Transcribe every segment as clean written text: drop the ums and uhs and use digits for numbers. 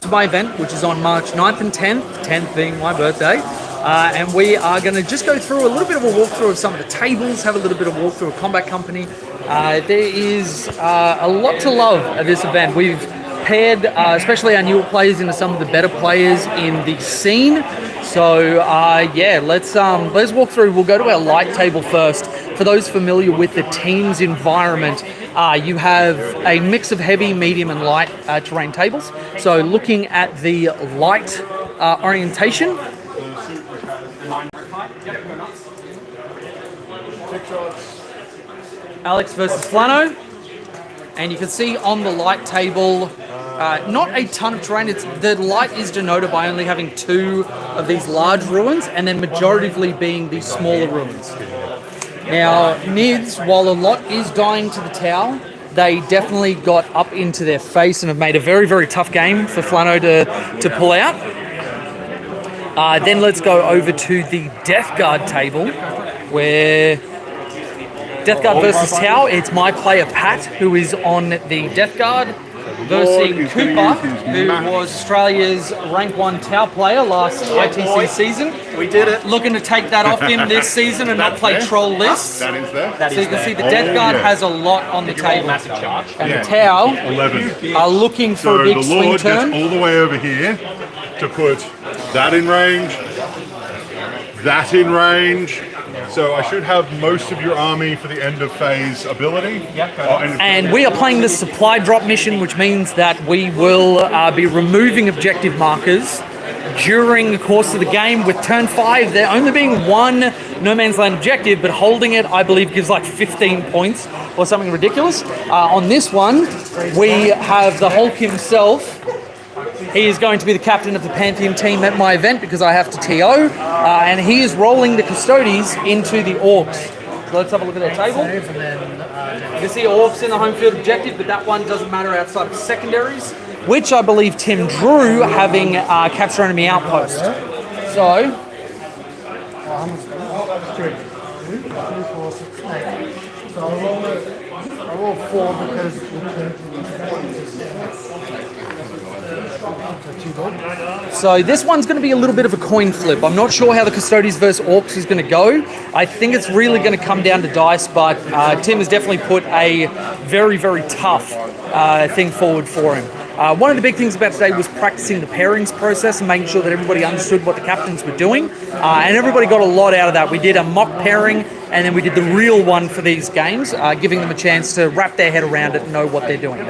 to my event, which is on March 9th and 10th, 10th being my birthday. And we are going to just go through a little bit of a walkthrough of some of the tables, have a little bit of walkthrough of Combat Company. There is a lot to love at this event. We've paired, especially our newer players, into some of the better players in the scene. So yeah, let's walk through. We'll go to our light table first. For those familiar with the team's environment, you have a mix of heavy, medium, and light terrain tables. So looking at the light orientation. Alex versus Flano, and you can see on the light table not a ton of terrain. The light is denoted by only having 2 of these large ruins, and then majoritively being the smaller ruins. Now, mids, while a lot is dying to the tower, they definitely got up into their face and have made a very, very tough game for Flano to pull out. Then let's go over to the Deathguard table, where Deathguard versus Tau. It's my player Pat, who is on the Deathguard, versus Cooper, who was Australia's rank 1 Tau player last ITC season. We did it. Looking to take that off him this season and not play troll lists. That is there. So you can see the Deathguard has a lot on the table. Massive charge. And the Tau 11 are looking for a big so the Lord swing turn. gets all the way over here to put that in range, that in range. So I should have most of your army for the end of phase ability. And we are playing the supply drop mission, which means that we will be removing objective markers during the course of the game. With turn 5, there only being 1 no man's land objective, but holding it, I believe, gives like 15 points or something ridiculous. On this one, we have the Hulk himself. He is going to be the captain of the Pantheon team at my event because I have to TO, and he is rolling the Custodies into the Orcs. So let's have a look at their table. You can see Orcs in the home field objective, but that one doesn't matter outside of secondaries, which I believe Tim drew, having capture enemy outpost. So, I roll 4 because So this one's going to be a little bit of a coin flip. I'm not sure how the Custodies versus Orcs is going to go. I think it's really going to come down to dice, but Tim has definitely put a very, very tough thing forward for him. One of the big things about today was practicing the pairings process and making sure that everybody understood what the captains were doing. And everybody got a lot out of that. We did a mock pairing, and then we did the real one for these games, giving them a chance to wrap their head around it and know what they're doing.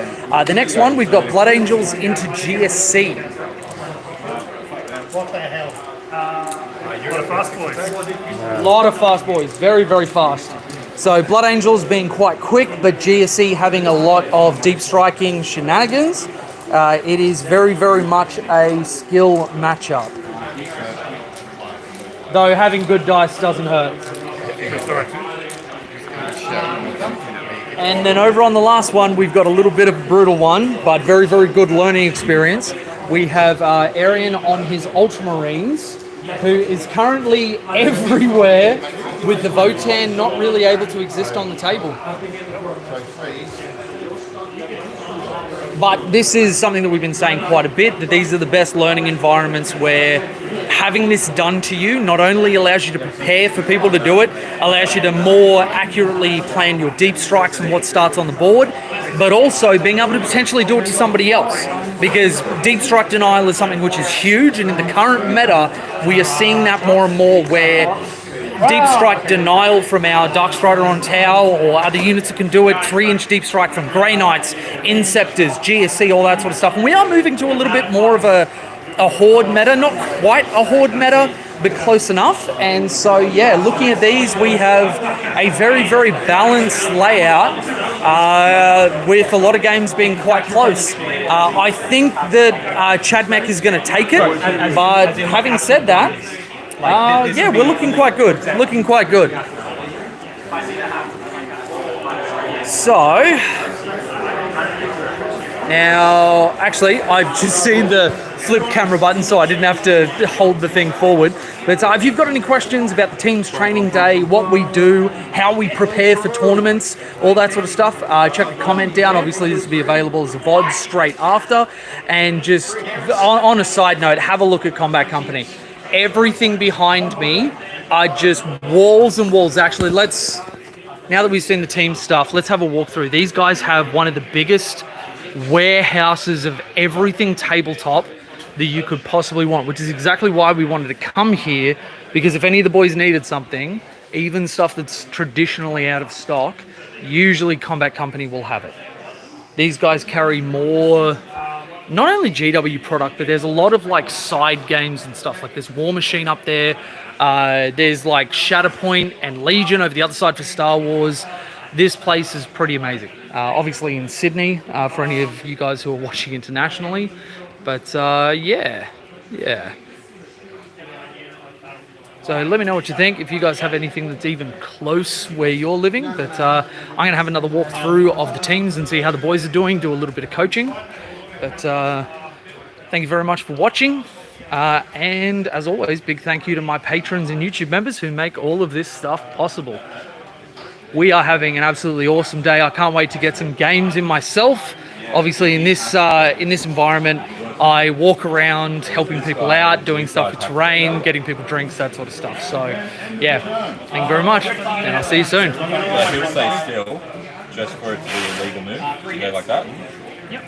The next one, we've got Blood Angels into GSC. what the hell? You got a fast boys. A lot of fast boys, very, very fast. So Blood Angels being quite quick, but GSC having a lot of deep striking shenanigans. It is very, very much a skill matchup. Though having good dice doesn't hurt. And then over on the last one, we've got a little bit of a brutal one, but very, very good learning experience. We have Arian on his Ultramarines, who is currently everywhere with the Votan not really able to exist on the table. But this is something that we've been saying quite a bit, that these are the best learning environments where having this done to you not only allows you to prepare for people to do it, allows you to more accurately plan your deep strikes and what starts on the board, but also being able to potentially do it to somebody else. Because deep strike denial is something which is huge, and in the current meta, we are seeing that more and more where deep strike denial from our Dark Strider on Tau or other units that can do it, 3-inch deep strike from Grey Knights, Inceptors, GSC, all that sort of stuff. And we are moving to a little bit more of a horde meta, not quite a horde meta, but close enough. And so, yeah, looking at these, we have a very, very balanced layout with a lot of games being quite close. I think that Chadmack is going to take it, but having said that, yeah, we're looking quite good. Looking quite good. So, Now, actually, I've just seen the flip camera button, so I didn't have to hold the thing forward. But if you've got any questions about the team's training day, what we do, how we prepare for tournaments, all that sort of stuff, check a comment down. Obviously, this will be available as a VOD straight after. And just on a side note, have a look at Combat Company. Everything behind me are just walls and walls. Actually, now that we've seen the team stuff, let's have a walk through. These guys have one of the biggest warehouses of everything tabletop that you could possibly want, which is exactly why we wanted to come here, because if any of the boys needed something, even stuff that's traditionally out of stock, usually Combat Company will have it. These guys carry more, not only GW product, but there's a lot of like side games and stuff. Like there's War Machine up there, there's like Shatterpoint and Legion over the other side for Star Wars. This place is pretty amazing. Obviously in Sydney, for any of you guys who are watching internationally. But yeah. So let me know what you think, if you guys have anything that's even close where you're living. But I'm going to have another walkthrough of the teams and see how the boys are doing, do a little bit of coaching. But thank you very much for watching. And as always, big thank you to my patrons and YouTube members who make all of this stuff possible. We are having an absolutely awesome day. I can't wait to get some games in myself. Obviously, in this environment, I walk around helping people out, doing stuff with terrain, getting people drinks, that sort of stuff. So, yeah, thank you very much, and I'll see you soon. Yeah, he'll stay still just for it to be a legal move. You go like that. Yep.